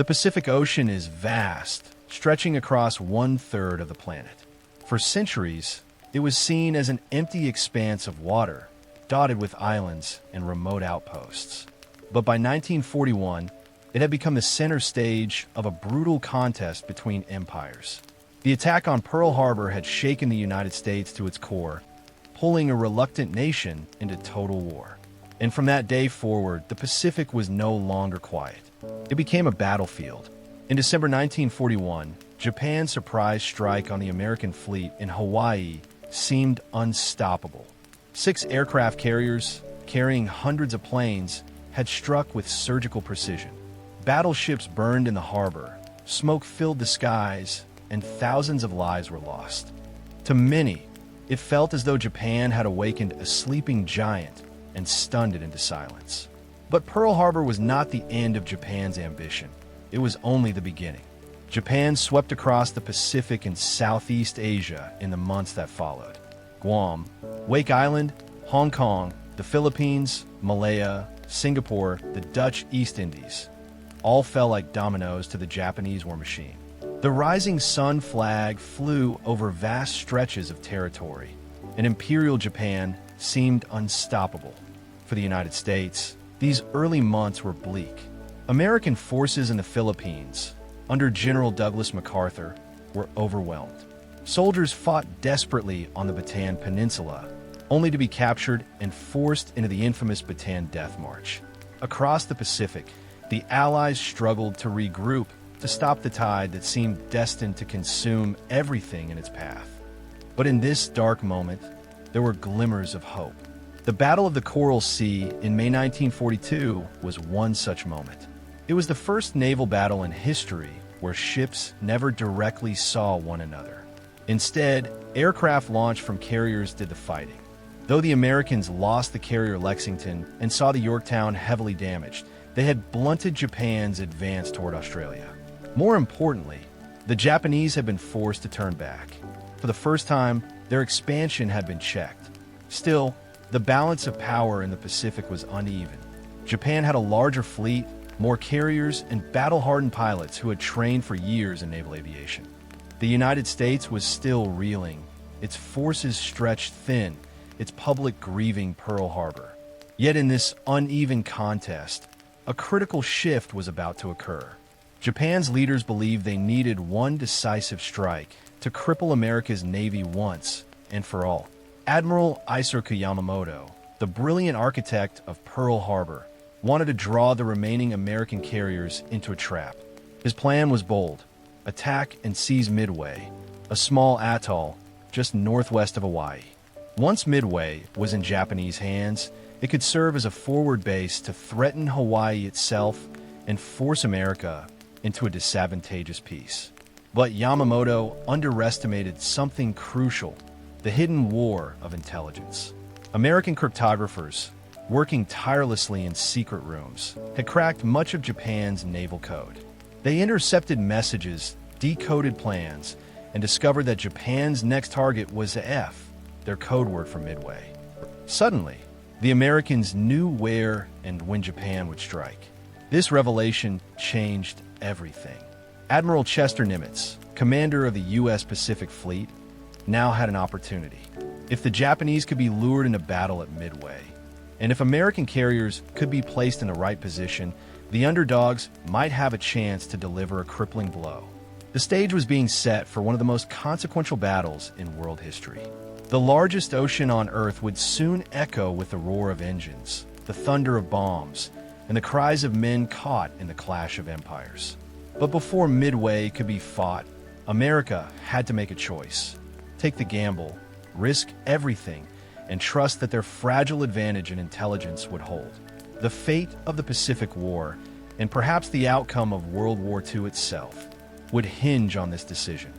The Pacific Ocean is vast, stretching across 1/3 of the planet. For centuries, it was seen as an empty expanse of water, dotted with islands and remote outposts. But by 1941, it had become the center stage of a brutal contest between empires. The attack on Pearl Harbor had shaken the United States to its core, pulling a reluctant nation into total war. And from that day forward, the Pacific was no longer quiet. It became a battlefield. In December 1941, Japan's surprise strike on the American fleet in Hawaii seemed unstoppable. 6 aircraft carriers, carrying hundreds of planes, had struck with surgical precision. Battleships burned in the harbor, smoke filled the skies, and thousands of lives were lost. To many, it felt as though Japan had awakened a sleeping giant and stunned it into silence. But Pearl Harbor was not the end of Japan's ambition. It was only the beginning. Japan swept across the Pacific and Southeast Asia in the months that followed. Guam, Wake Island, Hong Kong, the Philippines, Malaya, Singapore, the Dutch East Indies, all fell like dominoes to the Japanese war machine. The rising sun flag flew over vast stretches of territory, and Imperial Japan seemed unstoppable. For the United States, these early months were bleak. American forces in the Philippines, under General Douglas MacArthur, were overwhelmed. Soldiers fought desperately on the Bataan Peninsula, only to be captured and forced into the infamous Bataan Death March. Across the Pacific, the Allies struggled to regroup to stop the tide that seemed destined to consume everything in its path. But in this dark moment, there were glimmers of hope. The Battle of the Coral Sea in May 1942 was one such moment. It was the first naval battle in history where ships never directly saw one another. Instead, aircraft launched from carriers did the fighting. Though the Americans lost the carrier Lexington and saw the Yorktown heavily damaged, they had blunted Japan's advance toward Australia. More importantly, the Japanese had been forced to turn back. For the first time, their expansion had been checked. Still, the balance of power in the Pacific was uneven. Japan had a larger fleet, more carriers, and battle-hardened pilots who had trained for years in naval aviation. The United States was still reeling, its forces stretched thin, its public grieving Pearl Harbor. Yet in this uneven contest, a critical shift was about to occur. Japan's leaders believed they needed one decisive strike to cripple America's Navy once and for all. Admiral Isoroku Yamamoto, the brilliant architect of Pearl Harbor, wanted to draw the remaining American carriers into a trap. His plan was bold: attack and seize Midway, a small atoll just northwest of Hawaii. Once Midway was in Japanese hands, it could serve as a forward base to threaten Hawaii itself and force America into a disadvantageous peace. But Yamamoto underestimated something crucial: the hidden war of intelligence. American cryptographers, working tirelessly in secret rooms, had cracked much of Japan's naval code. They intercepted messages, decoded plans, and discovered that Japan's next target was the F, their code word for Midway. Suddenly, the Americans knew where and when Japan would strike. This revelation changed everything. Admiral Chester Nimitz, commander of the U.S. Pacific Fleet, now had an opportunity. If the Japanese could be lured into battle at Midway, and if American carriers could be placed in the right position, the underdogs might have a chance to deliver a crippling blow. The stage was being set for one of the most consequential battles in world history. The largest ocean on Earth would soon echo with the roar of engines, the thunder of bombs, and the cries of men caught in the clash of empires. But before Midway could be fought, America had to make a choice: take the gamble, risk everything, and trust that their fragile advantage in intelligence would hold. The fate of the Pacific War, and perhaps the outcome of World War II itself, would hinge on this decision.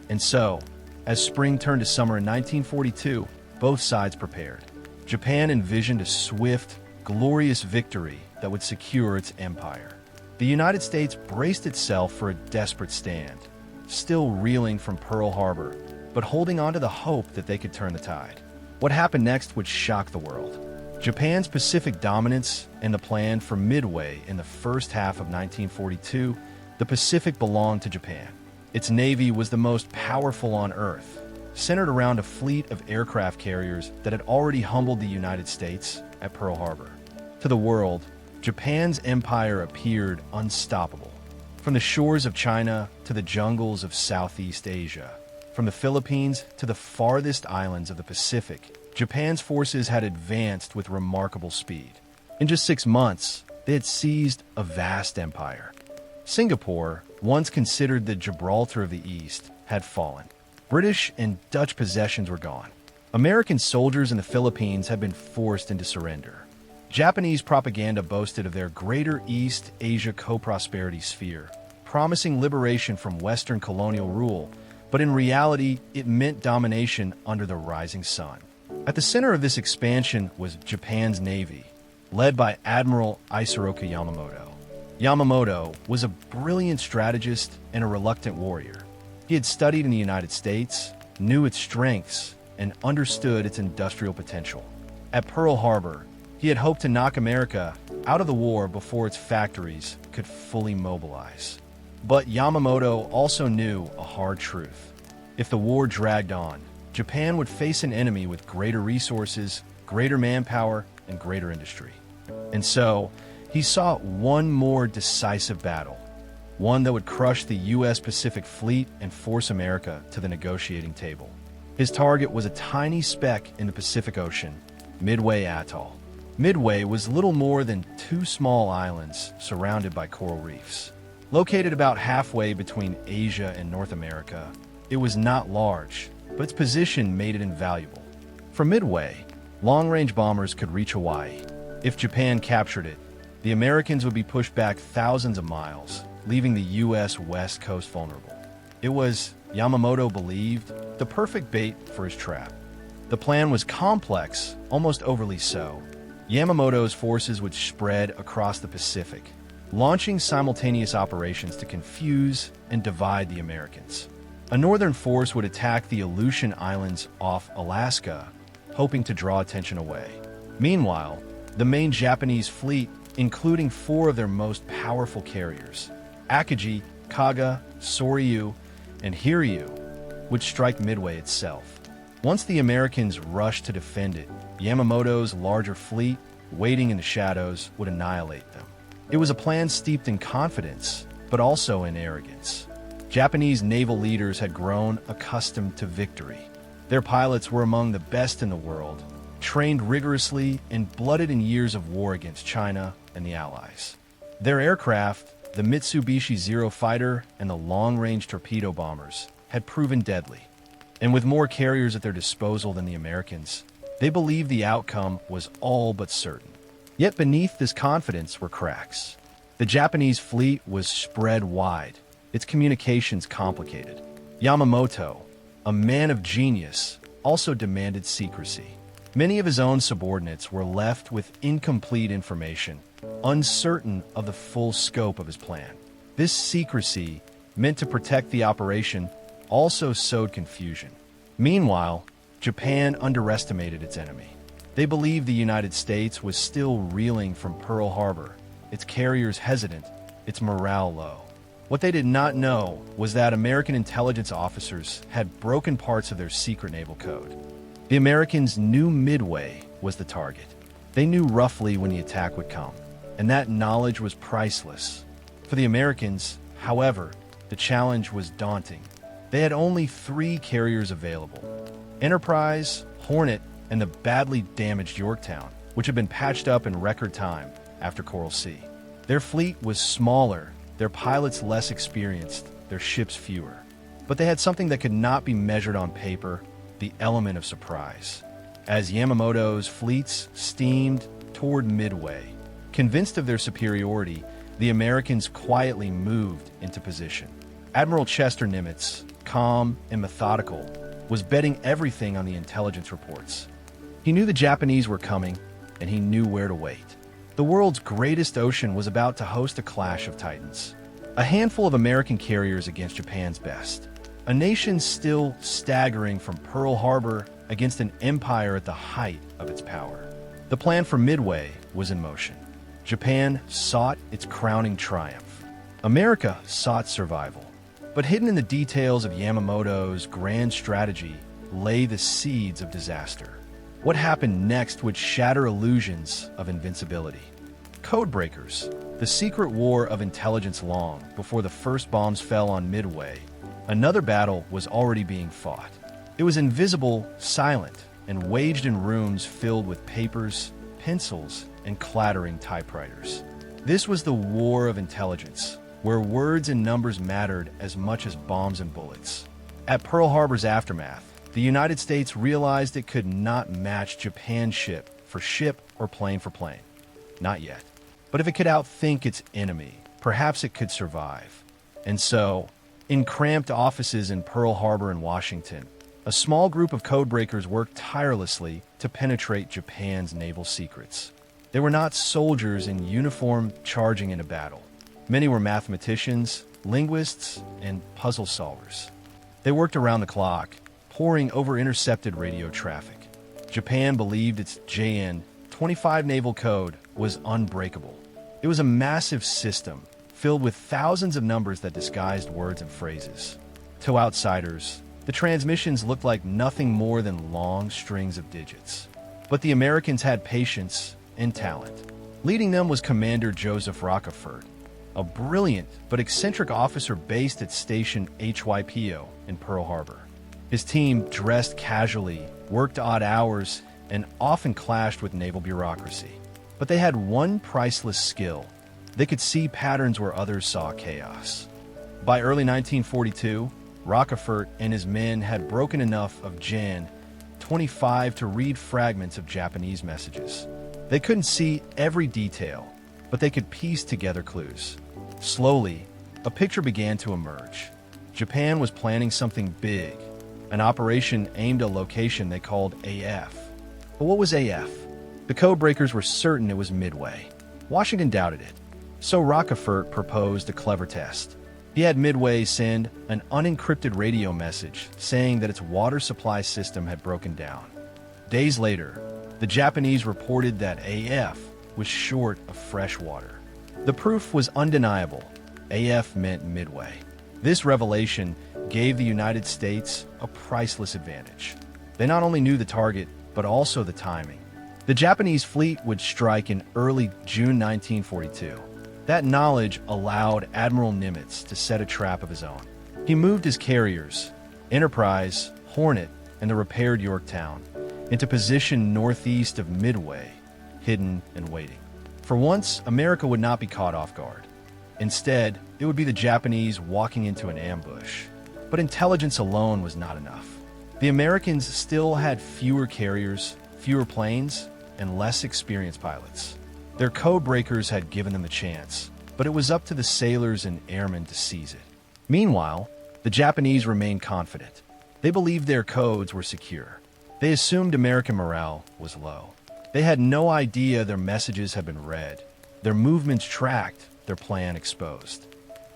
And so, as spring turned to summer in 1942, both sides prepared. Japan envisioned a swift, glorious victory that would secure its empire. The United States braced itself for a desperate stand, still reeling from Pearl Harbor, but holding on to the hope that they could turn the tide. What happened next would shock the world. Japan's Pacific dominance and the plan for Midway in the first half of 1942 The Pacific belonged to Japan. Its navy was the most powerful on Earth, centered around a fleet of aircraft carriers that had already humbled the United States at Pearl Harbor. To the world, Japan's empire appeared unstoppable. From the shores of China to the jungles of Southeast Asia, from the Philippines to the farthest islands of the Pacific, Japan's forces had advanced with remarkable speed. In just 6 months, they had seized a vast empire. Singapore, once considered the Gibraltar of the East, had fallen. British and Dutch possessions were gone. American soldiers in the Philippines had been forced into surrender. Japanese propaganda boasted of their Greater East Asia co-prosperity sphere, promising liberation from Western colonial rule, but in reality, it meant domination under the rising sun. At the center of this expansion was Japan's navy, led by Admiral Isoroku Yamamoto. Yamamoto was a brilliant strategist and a reluctant warrior. He had studied in the United States, knew its strengths, and understood its industrial potential. At Pearl Harbor, he had hoped to knock America out of the war before its factories could fully mobilize. But Yamamoto also knew a hard truth. If the war dragged on, Japan would face an enemy with greater resources, greater manpower, and greater industry. And so, he sought one more decisive battle, one that would crush the U.S. Pacific Fleet and force America to the negotiating table. His target was a tiny speck in the Pacific Ocean, Midway Atoll. Midway was little more than 2 small islands surrounded by coral reefs. Located about halfway between Asia and North America, it was not large, but its position made it invaluable. From Midway, long-range bombers could reach Hawaii. If Japan captured it, the Americans would be pushed back thousands of miles, leaving the U.S. West Coast vulnerable. It was, Yamamoto believed, the perfect bait for his trap. The plan was complex, almost overly so. Yamamoto's forces would spread across the Pacific, launching simultaneous operations to confuse and divide the Americans. A northern force would attack the Aleutian Islands off Alaska, hoping to draw attention away. Meanwhile, the main Japanese fleet, including 4 of their most powerful carriers, Akagi, Kaga, Soryu, and Hiryu, would strike Midway itself. Once the Americans rushed to defend it, Yamamoto's larger fleet, waiting in the shadows, would annihilate them. It was a plan steeped in confidence, but also in arrogance. Japanese naval leaders had grown accustomed to victory. Their pilots were among the best in the world, trained rigorously and blooded in years of war against China and the Allies. Their aircraft, the Mitsubishi Zero fighter and the long-range torpedo bombers, had proven deadly. And with more carriers at their disposal than the Americans, they believed the outcome was all but certain. Yet beneath this confidence were cracks. The Japanese fleet was spread wide, its communications complicated. Yamamoto, a man of genius, also demanded secrecy. Many of his own subordinates were left with incomplete information, uncertain of the full scope of his plan. This secrecy, meant to protect the operation, also sowed confusion. Meanwhile, Japan underestimated its enemy. They believed the United States was still reeling from Pearl Harbor, its carriers hesitant, its morale low. What they did not know was that American intelligence officers had broken parts of their secret naval code. The Americans knew Midway was the target. They knew roughly when the attack would come, and that knowledge was priceless. For the Americans, however, the challenge was daunting. They had only 3 carriers available: Enterprise, Hornet, and the badly damaged Yorktown, which had been patched up in record time after Coral Sea. Their fleet was smaller, their pilots less experienced, their ships fewer. But they had something that could not be measured on paper: the element of surprise. As Yamamoto's fleets steamed toward Midway, convinced of their superiority, the Americans quietly moved into position. Admiral Chester Nimitz, calm and methodical, was betting everything on the intelligence reports. He knew the Japanese were coming, and he knew where to wait. The world's greatest ocean was about to host a clash of titans. A handful of American carriers against Japan's best. A nation still staggering from Pearl Harbor against an empire at the height of its power. The plan for Midway was in motion. Japan sought its crowning triumph. America sought survival, but hidden in the details of Yamamoto's grand strategy lay the seeds of disaster. What happened next would shatter illusions of invincibility. Codebreakers, the secret war of intelligence long before the first bombs fell on Midway. Another battle was already being fought. It was invisible, silent, and waged in rooms filled with papers, pencils, and clattering typewriters. This was the war of intelligence, where words and numbers mattered as much as bombs and bullets. At Pearl Harbor's aftermath, the United States realized it could not match Japan's ship or plane for plane. Not yet. But if it could outthink its enemy, perhaps it could survive. And so, in cramped offices in Pearl Harbor and Washington, a small group of codebreakers worked tirelessly to penetrate Japan's naval secrets. They were not soldiers in uniform charging into battle. Many were mathematicians, linguists, and puzzle solvers. They worked around the clock, poring over intercepted radio traffic. Japan believed its JN-25 naval code was unbreakable. It was a massive system filled with thousands of numbers that disguised words and phrases. To outsiders, the transmissions looked like nothing more than long strings of digits. But the Americans had patience and talent. Leading them was Commander Joseph Rockefort, a brilliant but eccentric officer based at Station HYPO in Pearl Harbor. His team dressed casually, worked odd hours, and often clashed with naval bureaucracy. But they had one priceless skill. They could see patterns where others saw chaos. By early 1942, Rockefort and his men had broken enough of Jan 25 to read fragments of Japanese messages. They couldn't see every detail, but they could piece together clues. Slowly, a picture began to emerge. Japan was planning something big, an operation aimed at a location they called AF. But what was AF? The codebreakers were certain it was Midway. Washington doubted it. So Rockefort proposed a clever test. He had Midway send an unencrypted radio message saying that its water supply system had broken down. Days later, the Japanese reported that AF was short of fresh water. The proof was undeniable. AF meant Midway. This revelation gave the United States a priceless advantage. They not only knew the target, but also the timing. The Japanese fleet would strike in early June 1942. That knowledge allowed Admiral Nimitz to set a trap of his own. He moved his carriers, Enterprise, Hornet, and the repaired Yorktown, into position northeast of Midway, hidden and waiting. For once, America would not be caught off guard. Instead, it would be the Japanese walking into an ambush. But intelligence alone was not enough. The Americans still had fewer carriers, fewer planes, and less experienced pilots. Their codebreakers had given them a chance, but it was up to the sailors and airmen to seize it. Meanwhile, the Japanese remained confident. They believed their codes were secure. They assumed American morale was low. They had no idea their messages had been read, their movements tracked, their plan exposed.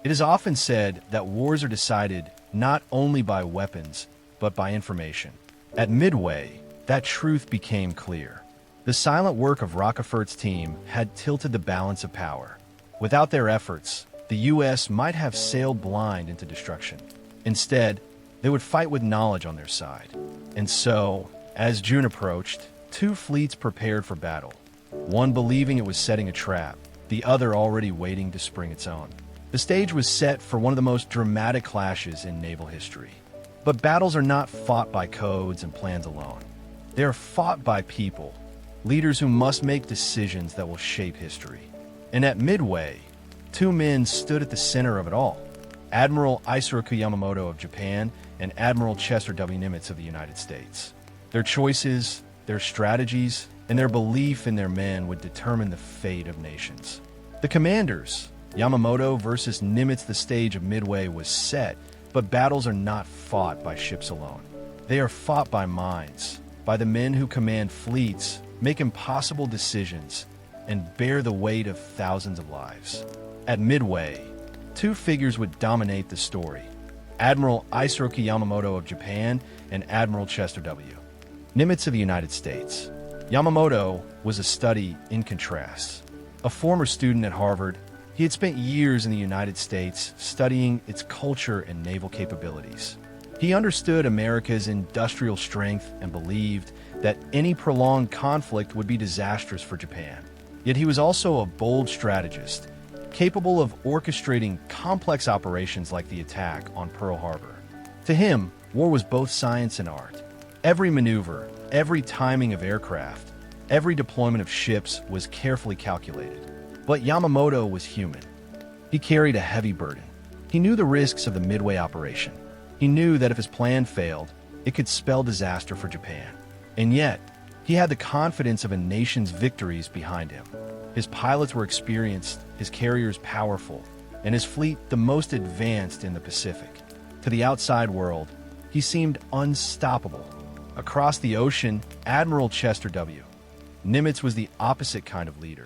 It is often said that wars are decided not only by weapons, but by information. At Midway, that truth became clear. The silent work of Rockefort's team had tilted the balance of power. Without their efforts, the U.S. might have sailed blind into destruction. Instead, they would fight with knowledge on their side. And so, as June approached, two fleets prepared for battle, one believing it was setting a trap, the other already waiting to spring its own. The stage was set for one of the most dramatic clashes in naval history. But battles are not fought by codes and plans alone. They are fought by people, leaders who must make decisions that will shape history. And at Midway, two men stood at the center of it all: Admiral Isoroku Yamamoto of Japan and Admiral Chester W. Nimitz of the United States. Their choices, their strategies, and their belief in their men would determine the fate of nations. The commanders, Yamamoto versus Nimitz, the stage of Midway was set, but battles are not fought by ships alone. They are fought by minds, by the men who command fleets, make impossible decisions, and bear the weight of thousands of lives. At Midway, two figures would dominate the story: Admiral Isoroku Yamamoto of Japan and Admiral Chester W. Nimitz of the United States. Yamamoto was a study in contrasts. A former student at Harvard, He had spent years in the United States studying its culture and naval capabilities. He understood America's industrial strength and believed that any prolonged conflict would be disastrous for Japan. Yet he was also a bold strategist, capable of orchestrating complex operations like the attack on Pearl Harbor. To him, war was both science and art. Every maneuver, every timing of aircraft, every deployment of ships was carefully calculated. But Yamamoto was human. He carried a heavy burden. He knew the risks of the Midway operation. He knew that if his plan failed, it could spell disaster for Japan. And yet, he had the confidence of a nation's victories behind him. His pilots were experienced, his carriers powerful, and his fleet the most advanced in the Pacific. To the outside world, he seemed unstoppable. Across the ocean, Admiral Chester W. Nimitz was the opposite kind of leader.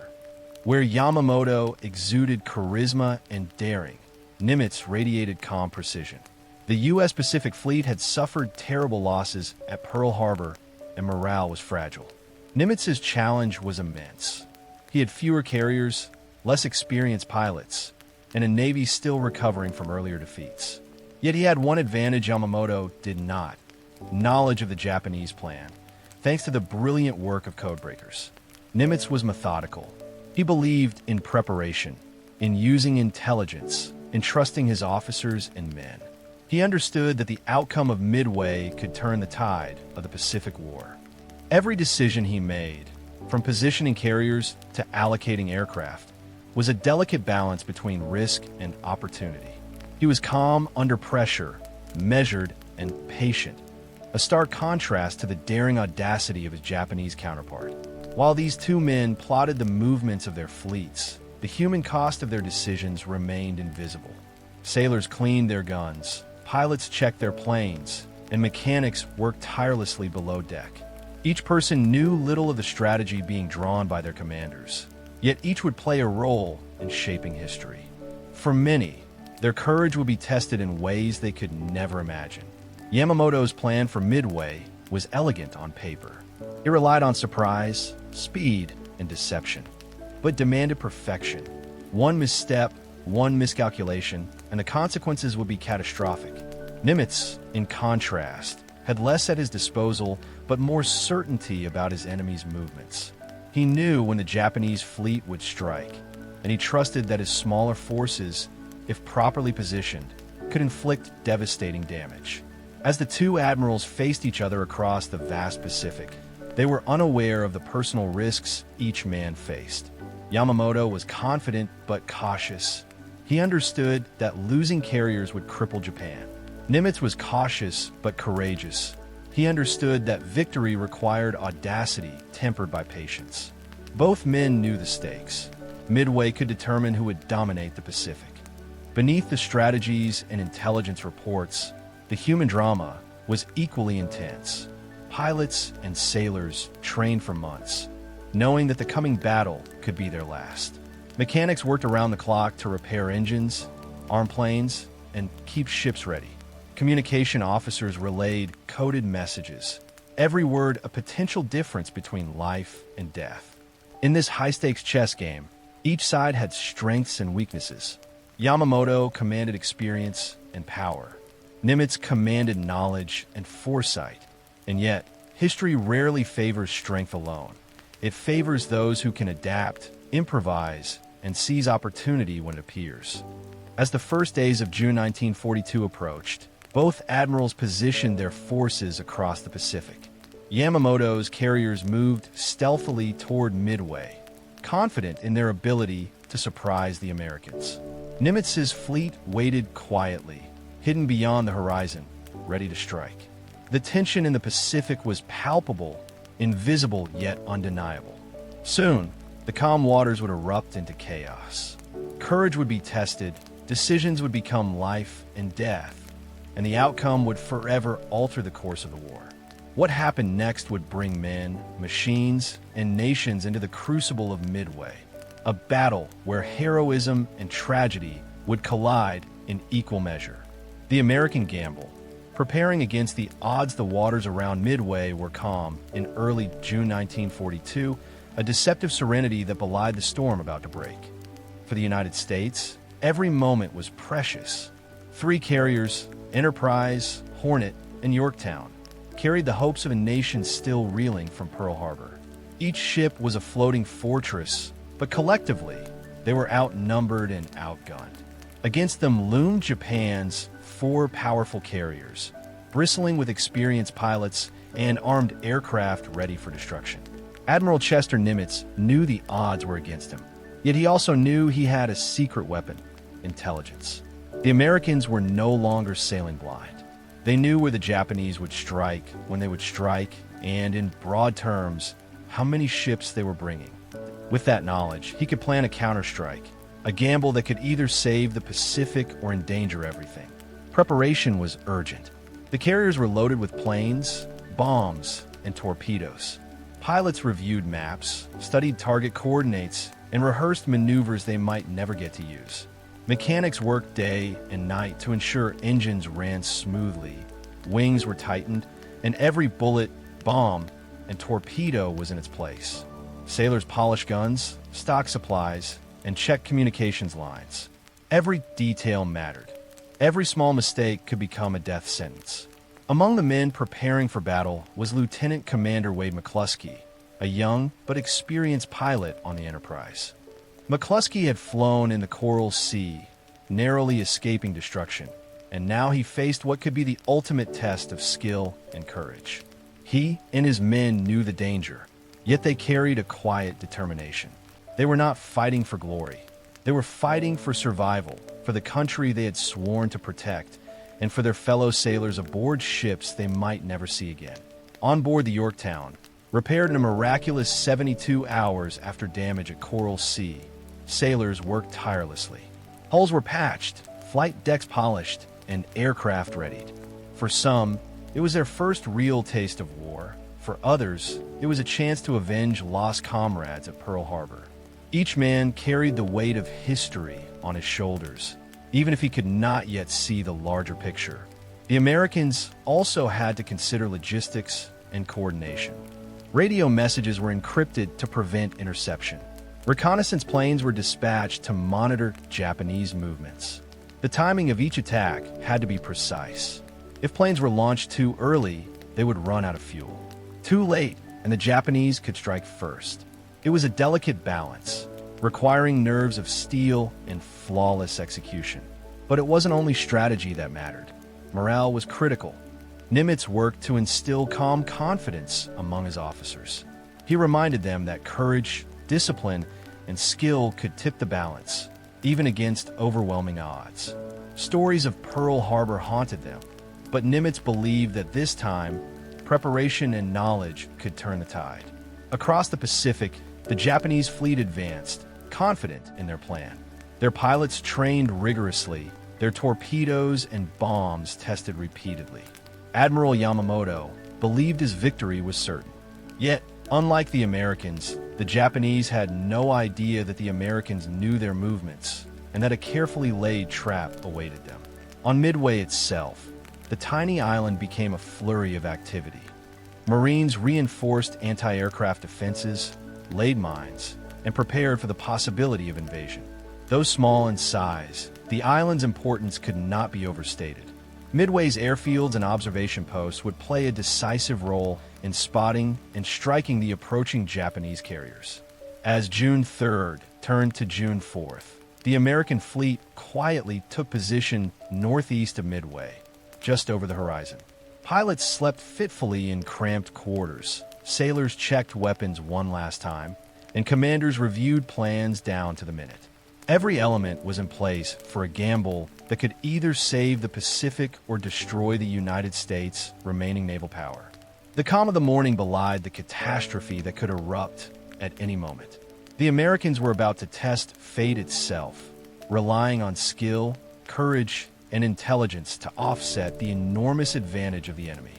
Where Yamamoto exuded charisma and daring, Nimitz radiated calm precision. The U.S. Pacific Fleet had suffered terrible losses at Pearl Harbor, and morale was fragile. Nimitz's challenge was immense. He had fewer carriers, less experienced pilots, and a navy still recovering from earlier defeats. Yet he had one advantage Yamamoto did not: knowledge of the Japanese plan, thanks to the brilliant work of codebreakers. Nimitz was methodical. He believed in preparation, in using intelligence, in trusting his officers and men. He understood that the outcome of Midway could turn the tide of the Pacific War. Every decision he made, from positioning carriers to allocating aircraft, was a delicate balance between risk and opportunity. He was calm under pressure, measured and patient, a stark contrast to the daring audacity of his Japanese counterpart. While these two men plotted the movements of their fleets, the human cost of their decisions remained invisible. Sailors cleaned their guns, pilots checked their planes, and mechanics worked tirelessly below deck. Each person knew little of the strategy being drawn by their commanders, yet each would play a role in shaping history. For many, their courage would be tested in ways they could never imagine. Yamamoto's plan for Midway was elegant on paper. It relied on surprise, speed, and deception, but demanded perfection. One misstep, one miscalculation, and the consequences would be catastrophic. Nimitz, in contrast, had less at his disposal, but more certainty about his enemy's movements. He knew when the Japanese fleet would strike, and he trusted that his smaller forces, if properly positioned, could inflict devastating damage. As the two admirals faced each other across the vast Pacific, they were unaware of the personal risks each man faced. Yamamoto was confident but cautious. He understood that losing carriers would cripple Japan. Nimitz was cautious but courageous. He understood that victory required audacity tempered by patience. Both men knew the stakes. Midway could determine who would dominate the Pacific. Beneath the strategies and intelligence reports, the human drama was equally intense. Pilots and sailors trained for months, knowing that the coming battle could be their last. Mechanics worked around the clock to repair engines, arm planes, and keep ships ready. Communication officers relayed coded messages, every word a potential difference between life and death. In this high-stakes chess game, each side had strengths and weaknesses. Yamamoto commanded experience and power. Nimitz commanded knowledge and foresight. And yet, history rarely favors strength alone. It favors those who can adapt, improvise, and seize opportunity when it appears. As the first days of June 1942 approached, both admirals positioned their forces across the Pacific. Yamamoto's carriers moved stealthily toward Midway, confident in their ability to surprise the Americans. Nimitz's fleet waited quietly, hidden beyond the horizon, ready to strike. The tension in the Pacific was palpable, invisible yet undeniable. Soon, the calm waters would erupt into chaos. Courage would be tested, decisions would become life and death, and the outcome would forever alter the course of the war. What happened next would bring men, machines, and nations into the crucible of Midway, a battle where heroism and tragedy would collide in equal measure. The American gamble, preparing against the odds. The waters around Midway were calm in early June 1942, a deceptive serenity that belied the storm about to break. For the United States, every moment was precious. 3 carriers, Enterprise, Hornet, and Yorktown, carried the hopes of a nation still reeling from Pearl Harbor. Each ship was a floating fortress, but collectively, they were outnumbered and outgunned. Against them loomed Japan's 4 powerful carriers, bristling with experienced pilots and armed aircraft ready for destruction. Admiral Chester Nimitz knew the odds were against him, yet he also knew he had a secret weapon: intelligence. The Americans were no longer sailing blind. They knew where the Japanese would strike, when they would strike, and in broad terms, how many ships they were bringing. With that knowledge, he could plan a counterstrike, a gamble that could either save the Pacific or endanger everything. Preparation was urgent. The carriers were loaded with planes, bombs, and torpedoes. Pilots reviewed maps, studied target coordinates, and rehearsed maneuvers they might never get to use. Mechanics worked day and night to ensure engines ran smoothly, wings were tightened, and every bullet, bomb, and torpedo was in its place. Sailors polished guns, stocked supplies, and checked communications lines. Every detail mattered. Every small mistake could become a death sentence. Among the men preparing for battle was Lieutenant Commander Wade McCluskey, a young but experienced pilot on the Enterprise. McCluskey had flown in the Coral Sea, narrowly escaping destruction, and now he faced what could be the ultimate test of skill and courage. He and his men knew the danger, yet they carried a quiet determination. They were not fighting for glory. They were fighting for survival, for the country they had sworn to protect, and for their fellow sailors aboard ships they might never see again. On board the Yorktown, repaired in a miraculous 72 hours after damage at Coral Sea, sailors worked tirelessly. Hulls were patched, flight decks polished, and aircraft readied. For some, it was their first real taste of war. For others, it was a chance to avenge lost comrades at Pearl Harbor. Each man carried the weight of history on his shoulders, even if he could not yet see the larger picture. The Americans also had to consider logistics and coordination. Radio messages were encrypted to prevent interception. Reconnaissance planes were dispatched to monitor Japanese movements. The timing of each attack had to be precise. If planes were launched too early, they would run out of fuel. Too late, and the Japanese could strike first. It was a delicate balance, requiring nerves of steel and flawless execution. But it wasn't only strategy that mattered. Morale was critical. Nimitz worked to instill calm confidence among his officers. He reminded them that courage, discipline, and skill could tip the balance, even against overwhelming odds. Stories of Pearl Harbor haunted them, but Nimitz believed that this time, preparation and knowledge could turn the tide. Across the Pacific, the Japanese fleet advanced, confident in their plan. Their pilots trained rigorously, their torpedoes and bombs tested repeatedly. Admiral Yamamoto believed his victory was certain. Yet, unlike the Americans, the Japanese had no idea that the Americans knew their movements and that a carefully laid trap awaited them. On Midway itself, the tiny island became a flurry of activity. Marines reinforced anti-aircraft defenses, laid mines, and prepared for the possibility of invasion. Though small in size, the island's importance could not be overstated. Midway's airfields and observation posts would play a decisive role in spotting and striking the approaching Japanese carriers. As June 3rd turned to June 4th, the American fleet quietly took position northeast of Midway, just over the horizon. Pilots slept fitfully in cramped quarters, sailors checked weapons one last time, and commanders reviewed plans down to the minute. Every element was in place for a gamble that could either save the Pacific or destroy the United States' remaining naval power. The calm of the morning belied the catastrophe that could erupt at any moment. The Americans were about to test fate itself, relying on skill, courage, and intelligence to offset the enormous advantage of the enemy.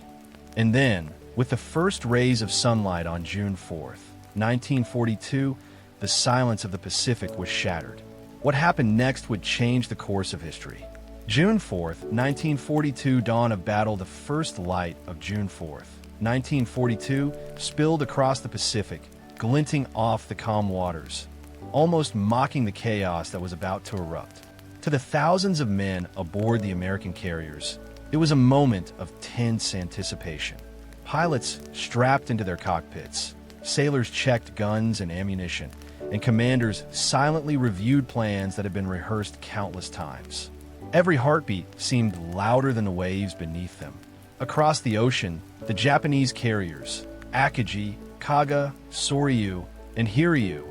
And then, with the first rays of sunlight on June 4th, 1942, the silence of the Pacific was shattered. What happened next would change the course of history. June 4th, 1942, dawn of battle. The first light of June 4th, 1942, spilled across the Pacific, glinting off the calm waters. almost mocking the chaos that was about to erupt. To the thousands of men aboard the American carriers, it was a moment of tense anticipation. Pilots strapped into their cockpits, sailors checked guns and ammunition, and commanders silently reviewed plans that had been rehearsed countless times. Every heartbeat seemed louder than the waves beneath them. Across the ocean, the Japanese carriers, Akagi, Kaga, Soryu, and Hiryu,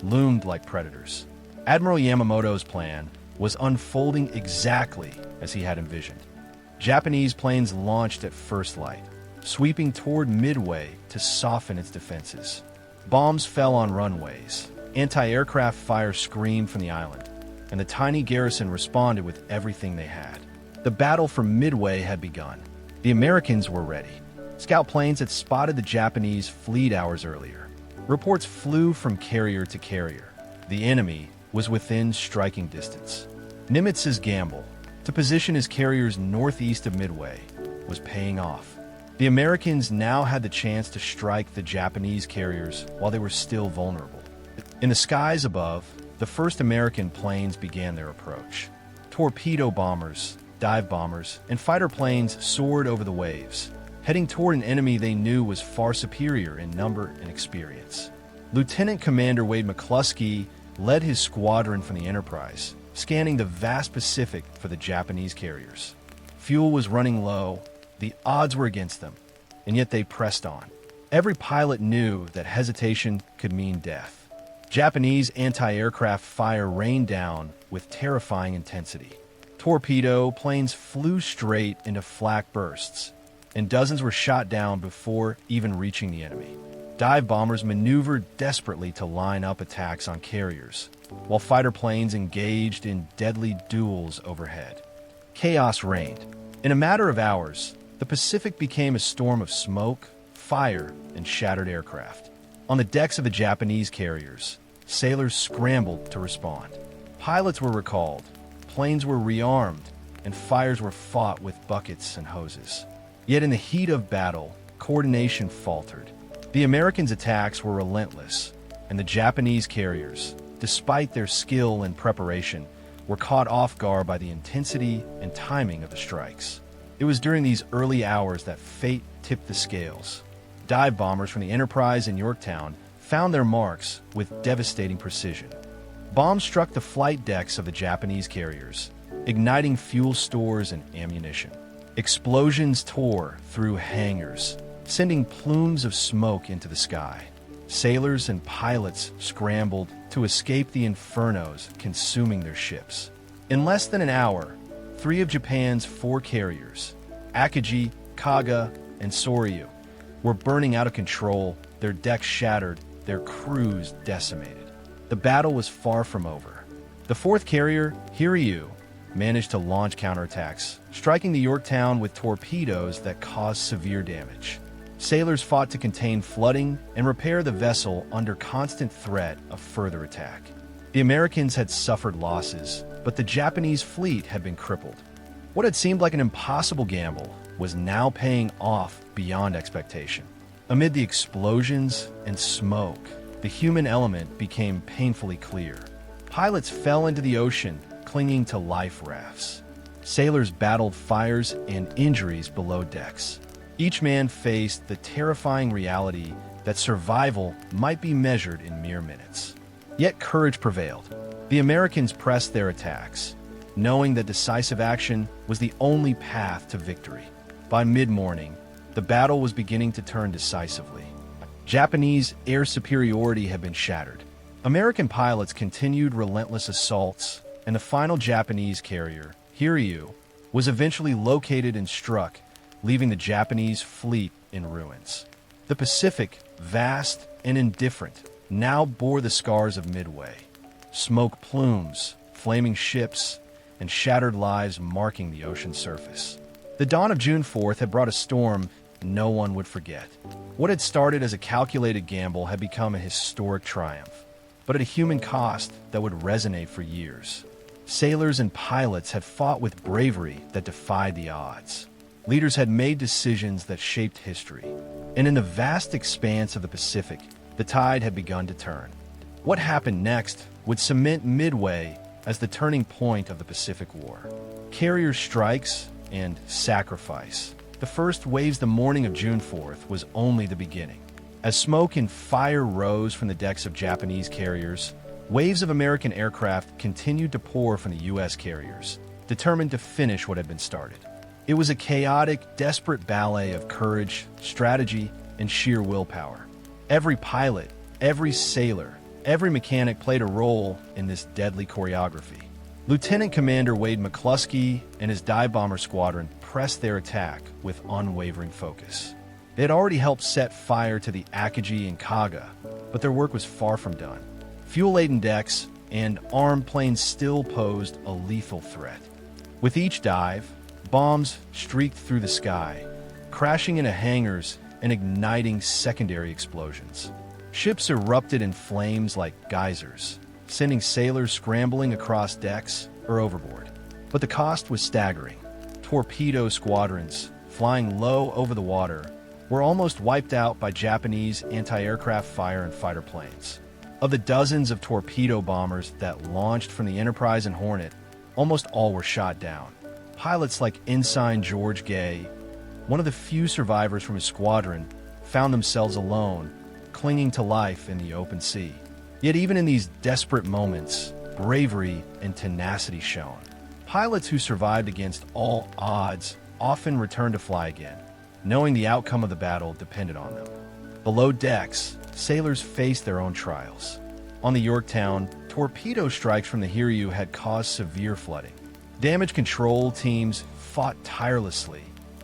loomed like predators. Admiral Yamamoto's plan was unfolding exactly as he had envisioned. Japanese planes launched at first light, sweeping toward Midway to soften its defenses. Bombs fell on runways, anti-aircraft fire screamed from the island, and the tiny garrison responded with everything they had. The battle for Midway had begun. The Americans were ready. Scout planes had spotted the Japanese fleet hours earlier. Reports flew from carrier to carrier. The enemy was within striking distance. Nimitz's gamble to position his carriers northeast of Midway was paying off. The Americans now had the chance to strike the Japanese carriers while they were still vulnerable. In the skies above, the first American planes began their approach. Torpedo bombers, dive bombers, and fighter planes soared over the waves, heading toward an enemy they knew was far superior in number and experience. Lieutenant Commander Wade McCluskey led his squadron from the Enterprise, scanning the vast Pacific for the Japanese carriers. Fuel was running low, the odds were against them, and yet they pressed on. Every pilot knew that hesitation could mean death. Japanese anti-aircraft fire rained down with terrifying intensity. Torpedo planes flew straight into flak bursts, and dozens were shot down before even reaching the enemy. Dive bombers maneuvered desperately to line up attacks on carriers, while fighter planes engaged in deadly duels overhead. Chaos reigned. In a matter of hours, the Pacific became a storm of smoke, fire, and shattered aircraft. On the decks of the Japanese carriers, sailors scrambled to respond. Pilots were recalled, planes were rearmed, and fires were fought with buckets and hoses. Yet in the heat of battle, coordination faltered. The Americans' attacks were relentless, and the Japanese carriers, despite their skill and preparation, were caught off guard by the intensity and timing of the strikes. It was during these early hours that fate tipped the scales. Dive bombers from the Enterprise in Yorktown found their marks with devastating precision. Bombs struck the flight decks of the Japanese carriers, igniting fuel stores and ammunition. Explosions tore through hangars, sending plumes of smoke into the sky. Sailors and pilots scrambled to escape the infernos consuming their ships. In less than an hour, 3 of Japan's 4 carriers, Akagi, Kaga, and Soryu, were burning out of control, their decks shattered, their crews decimated. The battle was far from over. The 4th carrier, Hiryu, managed to launch counterattacks, striking the Yorktown with torpedoes that caused severe damage. Sailors fought to contain flooding and repair the vessel under constant threat of further attack. The Americans had suffered losses, but the Japanese fleet had been crippled. What had seemed like an impossible gamble was now paying off beyond expectation. Amid the explosions and smoke, the human element became painfully clear. Pilots fell into the ocean, clinging to life rafts. Sailors battled fires and injuries below decks. Each man faced the terrifying reality that survival might be measured in mere minutes. Yet courage prevailed. The Americans pressed their attacks, knowing that decisive action was the only path to victory. By mid-morning, the battle was beginning to turn decisively. Japanese air superiority had been shattered. American pilots continued relentless assaults, and the final Japanese carrier, Hiryu, was eventually located and struck, leaving the Japanese fleet in ruins. The Pacific, vast and indifferent, now bore the scars of Midway. Smoke plumes, flaming ships, and shattered lives marking the ocean's surface. The dawn of June 4th had brought a storm no one would forget. What had started as a calculated gamble had become a historic triumph, but at a human cost that would resonate for years. Sailors and pilots had fought with bravery that defied the odds. Leaders had made decisions that shaped history, and in the vast expanse of the Pacific, the tide had begun to turn. What happened next would cement Midway as the turning point of the Pacific War. Carrier strikes and sacrifice. The first waves the morning of June 4th was only the beginning. As smoke and fire rose from the decks of Japanese carriers, waves of American aircraft continued to pour from the U.S. carriers, determined to finish what had been started. It was a chaotic, desperate ballet of courage, strategy, and sheer willpower. Every pilot, every sailor, every mechanic played a role in this deadly choreography. Lieutenant Commander Wade McCluskey and his dive bomber squadron pressed their attack with unwavering focus. They had already helped set fire to the Akagi and Kaga, but their work was far from done. Fuel-laden decks and armed planes still posed a lethal threat. With each dive, bombs streaked through the sky, crashing into hangars and igniting secondary explosions. Ships erupted in flames like geysers, sending sailors scrambling across decks or overboard. But the cost was staggering. Torpedo squadrons, flying low over the water, were almost wiped out by Japanese anti-aircraft fire and fighter planes. Of the dozens of torpedo bombers that launched from the Enterprise and Hornet, almost all were shot down. Pilots like Ensign George Gay, one of the few survivors from his squadron, found themselves alone, clinging to life in the open sea. Yet even in these desperate moments, bravery and tenacity shone. Pilots who survived against all odds often returned to fly again, knowing the outcome of the battle depended on them. Below decks, sailors faced their own trials. On the Yorktown, torpedo strikes from the Hiryu had caused severe flooding. Damage control teams fought tirelessly,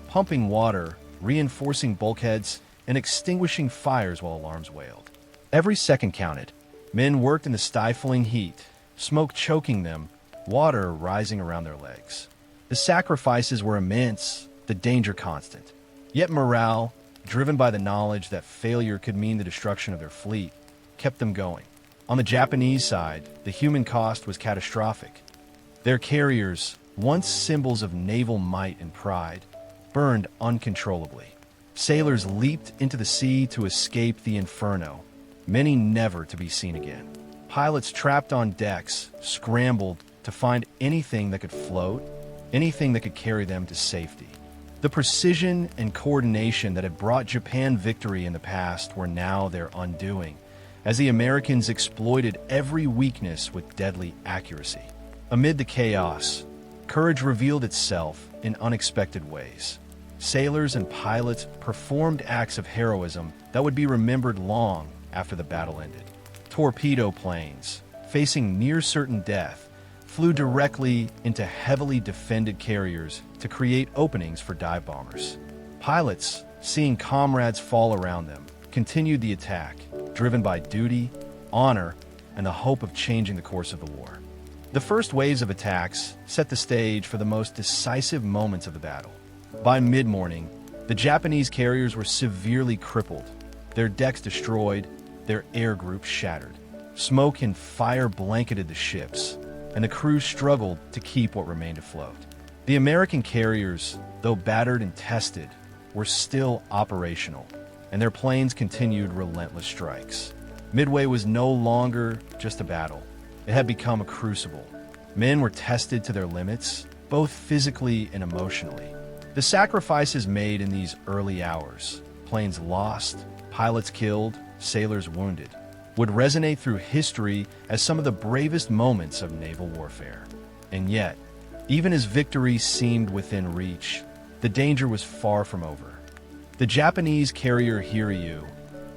pumping water, reinforcing bulkheads, and extinguishing fires while alarms wailed. Every second counted. Men worked in the stifling heat, smoke choking them, water rising around their legs. The sacrifices were immense, the danger constant. Yet morale, driven by the knowledge that failure could mean the destruction of their fleet, kept them going. On the Japanese side, the human cost was catastrophic. Their carriers, once symbols of naval might and pride, burned uncontrollably. Sailors leaped into the sea to escape the inferno, many never to be seen again. Pilots trapped on decks scrambled to find anything that could float, anything that could carry them to safety. The precision and coordination that had brought Japan victory in the past were now their undoing, as the Americans exploited every weakness with deadly accuracy. Amid the chaos, courage revealed itself in unexpected ways. Sailors and pilots performed acts of heroism that would be remembered long after the battle ended. Torpedo planes, facing near certain death, flew directly into heavily defended carriers to create openings for dive bombers. Pilots, seeing comrades fall around them, continued the attack, driven by duty, honor, and the hope of changing the course of the war. The first waves of attacks set the stage for the most decisive moments of the battle. By mid-morning, the Japanese carriers were severely crippled, their decks destroyed, their air groups shattered. Smoke and fire blanketed the ships, and the crew struggled to keep what remained afloat. The American carriers, though battered and tested, were still operational, and their planes continued relentless strikes. Midway was no longer just a battle. It had become a crucible. Men were tested to their limits, both physically and emotionally. The sacrifices made in these early hours, planes lost, pilots killed, sailors wounded, would resonate through history as some of the bravest moments of naval warfare. And yet, even as victory seemed within reach, the danger was far from over. The Japanese carrier Hiryu,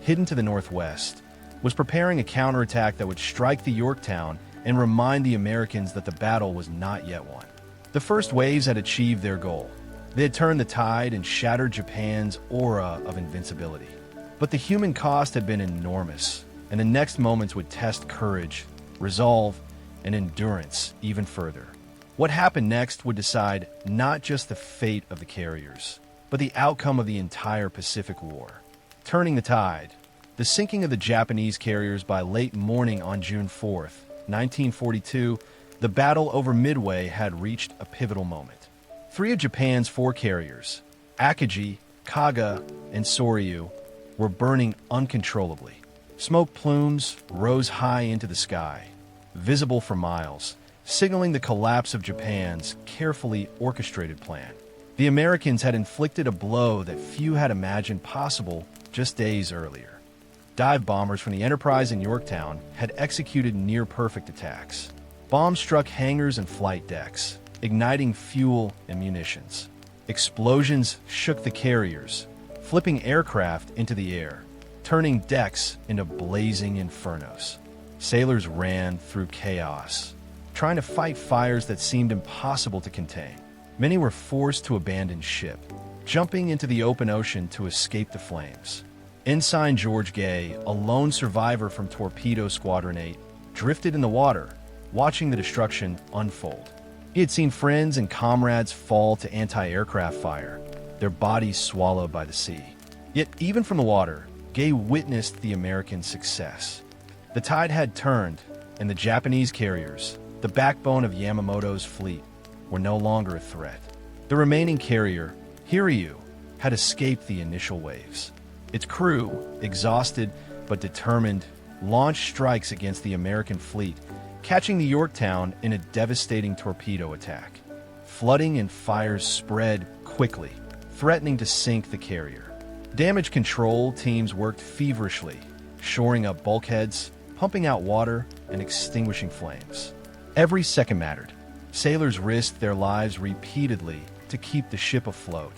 hidden to the northwest, was preparing a counterattack that would strike the Yorktown and remind the Americans that the battle was not yet won. The first waves had achieved their goal. They had turned the tide and shattered Japan's aura of invincibility. But the human cost had been enormous, and the next moments would test courage, resolve, and endurance even further. What happened next would decide not just the fate of the carriers, but the outcome of the entire Pacific War. Turning the tide, the sinking of the Japanese carriers by late morning on June 4th, 1942, the battle over Midway had reached a pivotal moment. 3 of Japan's 4 carriers, Akagi, Kaga, and Soryu, were burning uncontrollably. Smoke plumes rose high into the sky, visible for miles, signaling the collapse of Japan's carefully orchestrated plan. The Americans had inflicted a blow that few had imagined possible just days earlier. Dive bombers from the Enterprise in Yorktown had executed near-perfect attacks. Bombs struck hangars and flight decks, igniting fuel and munitions. Explosions shook the carriers, flipping aircraft into the air, turning decks into blazing infernos. Sailors ran through chaos, trying to fight fires that seemed impossible to contain. Many were forced to abandon ship, jumping into the open ocean to escape the flames. Ensign George Gay, a lone survivor from Torpedo Squadron 8, drifted in the water, watching the destruction unfold. He had seen friends and comrades fall to anti-aircraft fire, their bodies swallowed by the sea. Yet even from the water, Gay witnessed the American success. The tide had turned, and the Japanese carriers, the backbone of Yamamoto's fleet, were no longer a threat. The remaining carrier, Hiryu, had escaped the initial waves. Its crew, exhausted but determined, launched strikes against the American fleet, catching the Yorktown in a devastating torpedo attack. Flooding and fires spread quickly, threatening to sink the carrier. Damage control teams worked feverishly, shoring up bulkheads, pumping out water, and extinguishing flames. Every second mattered. Sailors risked their lives repeatedly to keep the ship afloat,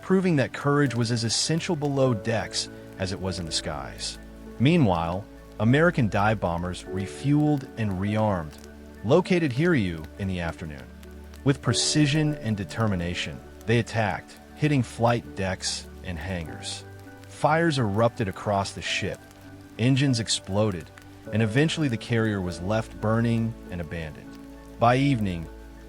proving that courage was as essential below decks as it was in the skies. Meanwhile, American dive bombers refueled and rearmed, located Hiryu in the afternoon. With precision and determination, they attacked, hitting flight decks and hangars. Fires erupted across the ship, engines exploded, and eventually the carrier was left burning and abandoned. By evening,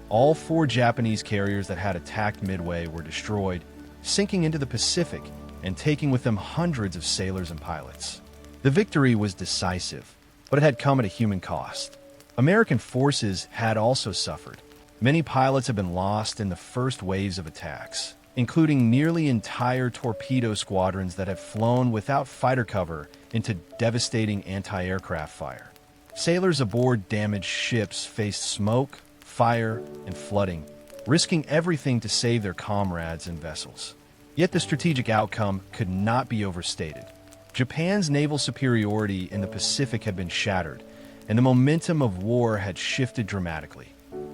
all 4 Japanese carriers that had attacked Midway were destroyed, sinking into the Pacific and taking with them hundreds of sailors and pilots. The victory was decisive, but it had come at a human cost. American forces had also suffered. Many pilots had been lost in the first waves of attacks, including nearly entire torpedo squadrons that had flown without fighter cover into devastating anti-aircraft fire. Sailors aboard damaged ships faced smoke, fire, and flooding, risking everything to save their comrades and vessels. Yet the strategic outcome could not be overstated. Japan's naval superiority in the Pacific had been shattered, and the momentum of war had shifted dramatically.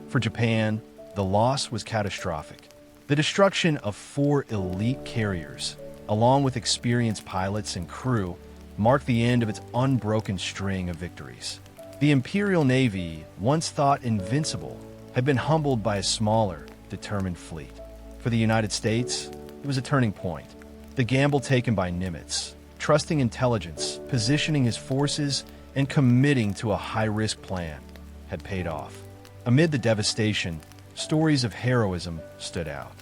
For Japan, the loss was catastrophic. The destruction of 4 elite carriers, along with experienced pilots and crew, marked the end of its unbroken string of victories. The Imperial Navy, once thought invincible, had been humbled by a smaller, determined fleet. For the United States, it was a turning point. The gamble taken by Nimitz, trusting intelligence, positioning his forces, and committing to a high-risk plan, had paid off. Amid the devastation, stories of heroism stood out.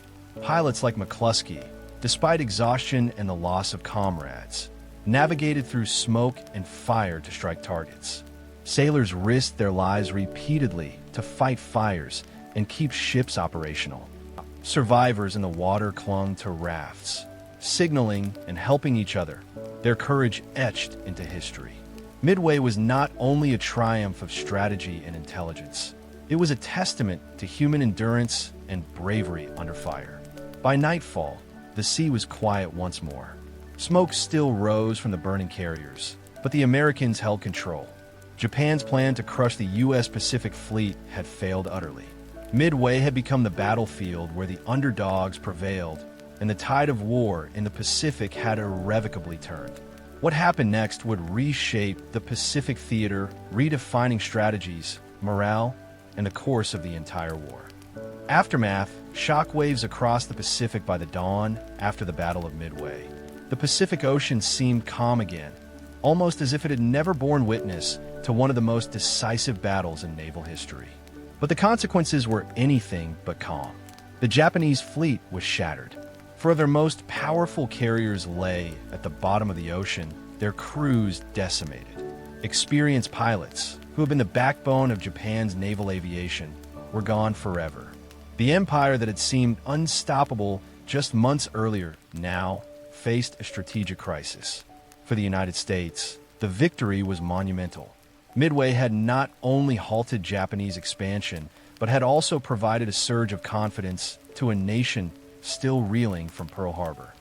Pilots like McCluskey, despite exhaustion and the loss of comrades, navigated through smoke and fire to strike targets. Sailors risked their lives repeatedly to fight fires and keep ships operational. Survivors in the water clung to rafts, signaling and helping each other, their courage etched into history. Midway was not only a triumph of strategy and intelligence, it was a testament to human endurance and bravery under fire. By nightfall, the sea was quiet once more. Smoke still rose from the burning carriers, but the Americans held control. Japan's plan to crush the U.S. Pacific Fleet had failed utterly. Midway had become the battlefield where the underdogs prevailed, and the tide of war in the Pacific had irrevocably turned. What happened next would reshape the Pacific theater, redefining strategies, morale, and the course of the entire war. Aftermath, shockwaves across the Pacific by the dawn after the Battle of Midway. The Pacific Ocean seemed calm again, almost as if it had never borne witness to one of the most decisive battles in naval history. But the consequences were anything but calm. The Japanese fleet was shattered. For their most powerful carriers lay at the bottom of the ocean, their crews decimated. Experienced pilots, who had been the backbone of Japan's naval aviation, were gone forever. The empire that had seemed unstoppable just months earlier now faced a strategic crisis. For the United States, The victory was monumental. Midway had not only halted Japanese expansion, but had also provided a surge of confidence to a nation still reeling from Pearl Harbor.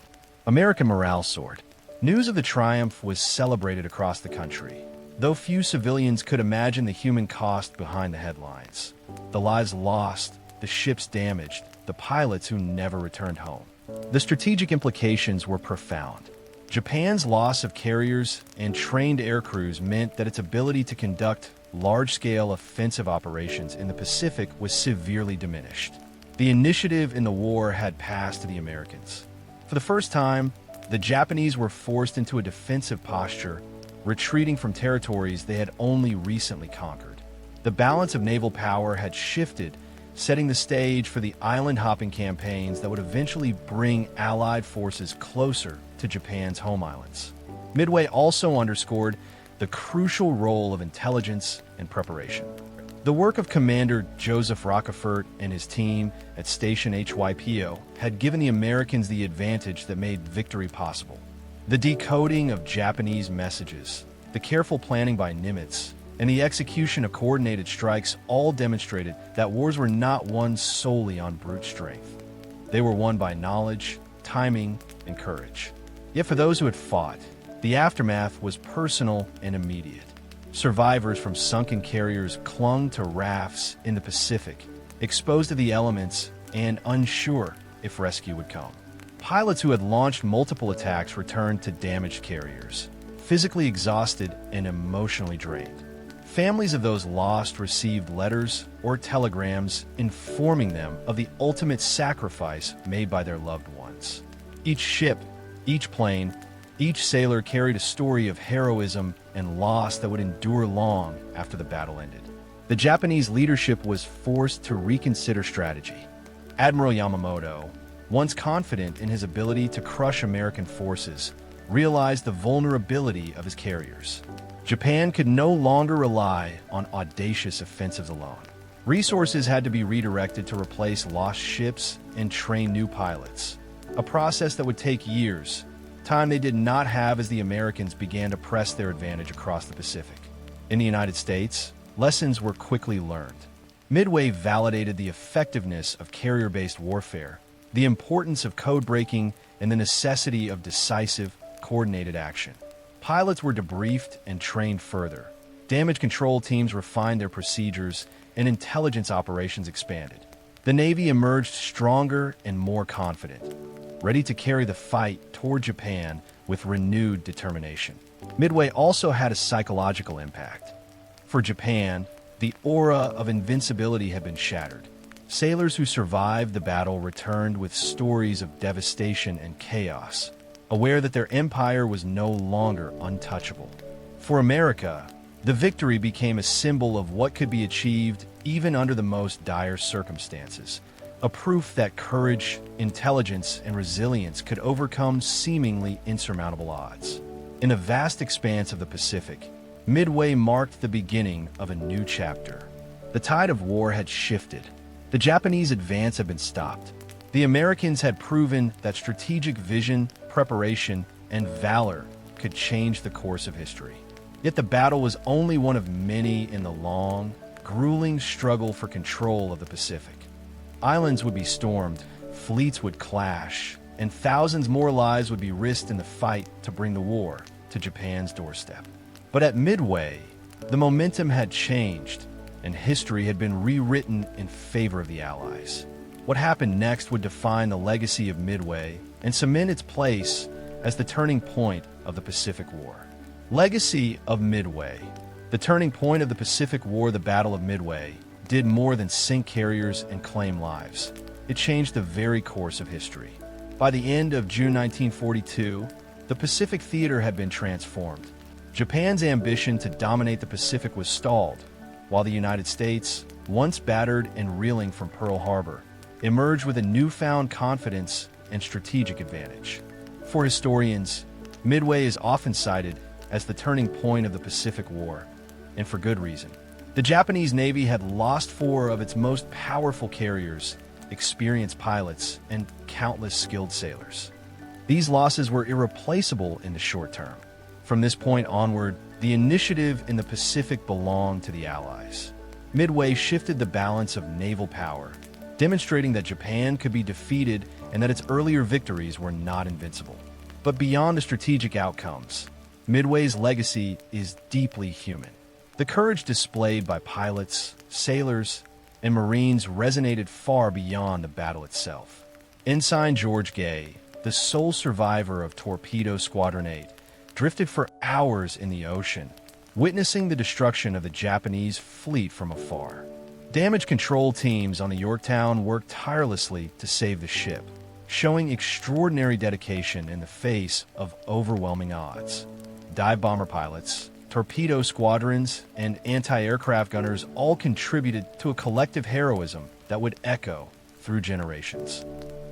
American morale soared. News of the triumph was celebrated across the country, though few civilians could imagine the human cost behind the headlines. The lives lost, the ships damaged, the pilots who never returned home. The strategic implications were profound. Japan's loss of carriers and trained air crews meant that its ability to conduct large-scale offensive operations in the Pacific was severely diminished. The initiative in the war had passed to the Americans. For the first time, the Japanese were forced into a defensive posture, retreating from territories they had only recently conquered. The balance of naval power had shifted, setting the stage for the island-hopping campaigns that would eventually bring Allied forces closer to Japan's home islands. Midway also underscored the crucial role of intelligence and preparation. The work of Commander Joseph Rockefort and his team at Station HYPO had given the Americans the advantage that made victory possible. The decoding of Japanese messages, the careful planning by Nimitz, and the execution of coordinated strikes all demonstrated that wars were not won solely on brute strength. They were won by knowledge, timing, and courage. Yet for those who had fought, the aftermath was personal and immediate. Survivors from sunken carriers clung to rafts in the Pacific, exposed to the elements and unsure if rescue would come. Pilots who had launched multiple attacks returned to damaged carriers, physically exhausted and emotionally drained. Families of those lost received letters or telegrams informing them of the ultimate sacrifice made by their loved ones. Each ship, each plane, each sailor carried a story of heroism and loss that would endure long after the battle ended. The Japanese leadership was forced to reconsider strategy. Admiral Yamamoto, once confident in his ability to crush American forces, realized the vulnerability of his carriers. Japan could no longer rely on audacious offensives alone. Resources had to be redirected to replace lost ships and train new pilots, a process that would take years, time they did not have as the Americans began to press their advantage across the Pacific. In the United States, lessons were quickly learned. Midway validated the effectiveness of carrier-based warfare, the importance of code breaking, and the necessity of decisive, coordinated action. Pilots were debriefed and trained further. Damage control teams refined their procedures, and intelligence operations expanded. The Navy emerged stronger and more confident, ready to carry the fight toward Japan with renewed determination. Midway also had a psychological impact. For Japan, the aura of invincibility had been shattered. Sailors who survived the battle returned with stories of devastation and chaos, aware that their empire was no longer untouchable. For America, the victory became a symbol of what could be achieved even under the most dire circumstances, a proof that courage, intelligence, and resilience could overcome seemingly insurmountable odds. In the vast expanse of the Pacific, Midway marked the beginning of a new chapter. The tide of war had shifted. The Japanese advance had been stopped. The Americans had proven that strategic vision, preparation, and valor could change the course of history. Yet the battle was only one of many in the long, grueling struggle for control of the Pacific. Islands would be stormed, fleets would clash, and thousands more lives would be risked in the fight to bring the war to Japan's doorstep. But at Midway, the momentum had changed, and history had been rewritten in favor of the Allies. What happened next would define the legacy of Midway and cement its place as the turning point of the Pacific War. Legacy of Midway. The turning point of the Pacific War, the Battle of Midway, did more than sink carriers and claim lives. It changed the very course of history. By the end of June 1942, the Pacific theater had been transformed. Japan's ambition to dominate the Pacific was stalled, while the United States, once battered and reeling from Pearl Harbor, emerged with a newfound confidence and strategic advantage. For historians, Midway is often cited as the turning point of the Pacific War, and for good reason. The Japanese Navy had lost 4 of its most powerful carriers, experienced pilots, and countless skilled sailors. These losses were irreplaceable in the short term. From this point onward, the initiative in the Pacific belonged to the Allies. Midway shifted the balance of naval power, demonstrating that Japan could be defeated and that its earlier victories were not invincible. But beyond the strategic outcomes, Midway's legacy is deeply human. The courage displayed by pilots, sailors, and Marines resonated far beyond the battle itself. Ensign George Gay, the sole survivor of Torpedo Squadron 8, drifted for hours in the ocean, witnessing the destruction of the Japanese fleet from afar. Damage control teams on the Yorktown worked tirelessly to save the ship, showing extraordinary dedication in the face of overwhelming odds. Dive bomber pilots, torpedo squadrons, and anti-aircraft gunners all contributed to a collective heroism that would echo through generations.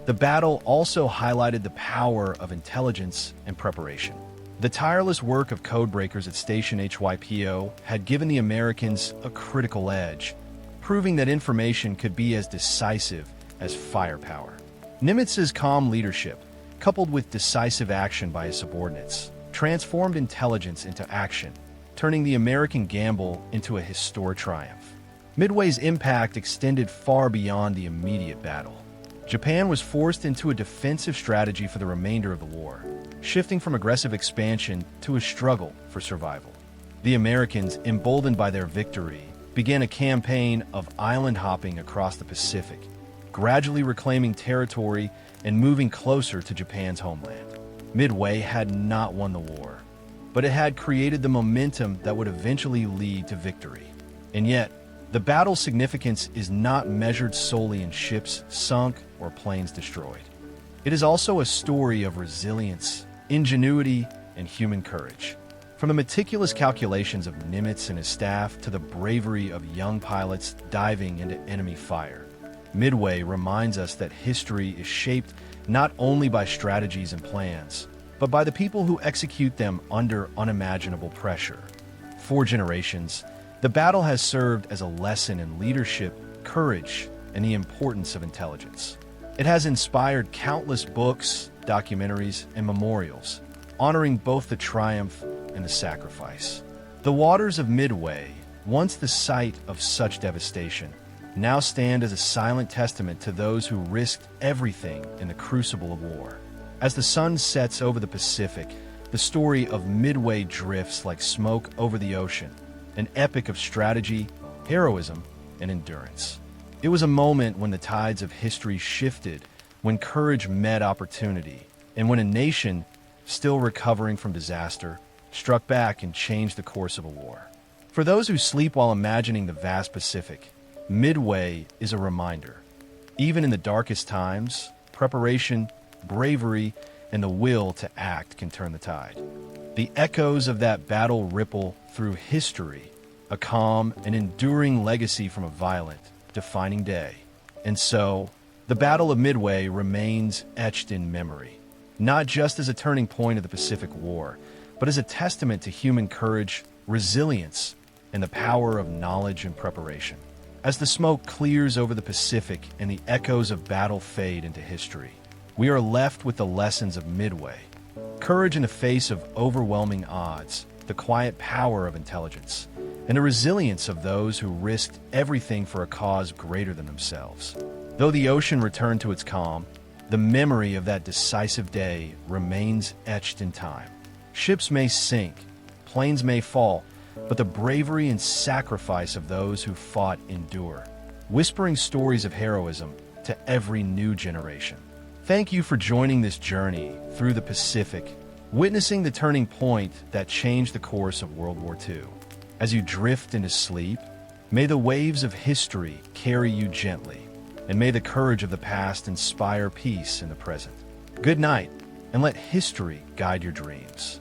The battle also highlighted the power of intelligence and preparation. The tireless work of codebreakers at Station HYPO had given the Americans a critical edge, proving that information could be as decisive as firepower. Nimitz's calm leadership, coupled with decisive action by his subordinates, transformed intelligence into action, turning the American gamble into a historic triumph. Midway's impact extended far beyond the immediate battle. Japan was forced into a defensive strategy for the remainder of the war, shifting from aggressive expansion to a struggle for survival. The Americans, emboldened by their victory, began a campaign of island hopping across the Pacific, gradually reclaiming territory and moving closer to Japan's homeland. Midway had not won the war, but it had created the momentum that would eventually lead to victory. And yet, the battle's significance is not measured solely in ships sunk or planes destroyed. It is also a story of resilience, ingenuity, and human courage. From the meticulous calculations of Nimitz and his staff to the bravery of young pilots diving into enemy fire, Midway reminds us that history is shaped not only by strategies and plans, but by the people who execute them under unimaginable pressure. For generations, the battle has served as a lesson in leadership, courage, and the importance of intelligence. It has inspired countless books, documentaries, and memorials, honoring both the triumph and the sacrifice. The waters of Midway, once the site of such devastation, now stand as a silent testament to those who risked everything in the crucible of war. As the sun sets over the Pacific, the story of Midway drifts like smoke over the ocean, an epic of strategy, heroism, and endurance. It was a moment when the tides of history shifted, when courage met opportunity, and when a nation, still recovering from disaster, struck back and changed the course of a war. For those who sleep while imagining the vast Pacific, Midway is a reminder. Even in the darkest times, preparation, bravery, and the will to act can turn the tide. The echoes of that battle ripple through history, a calm and enduring legacy from a violent, defining day. And so, the Battle of Midway remains etched in memory, not just as a turning point of the Pacific War, but as a testament to human courage, resilience, and the power of knowledge and preparation. As the smoke clears over the Pacific and the echoes of battle fade into history, we are left with the lessons of Midway. Courage in the face of overwhelming odds, the quiet power of intelligence, and the resilience of those who risked everything for a cause greater than themselves. Though the ocean returned to its calm, the memory of that decisive day remains etched in time. Ships may sink, planes may fall, but the bravery and sacrifice of those who fought endure, whispering stories of heroism to every new generation. Thank you for joining this journey through the Pacific, witnessing the turning point that changed the course of World War II. As you drift into sleep, may the waves of history carry you gently, and may the courage of the past inspire peace in the present. Good night, and let history guide your dreams.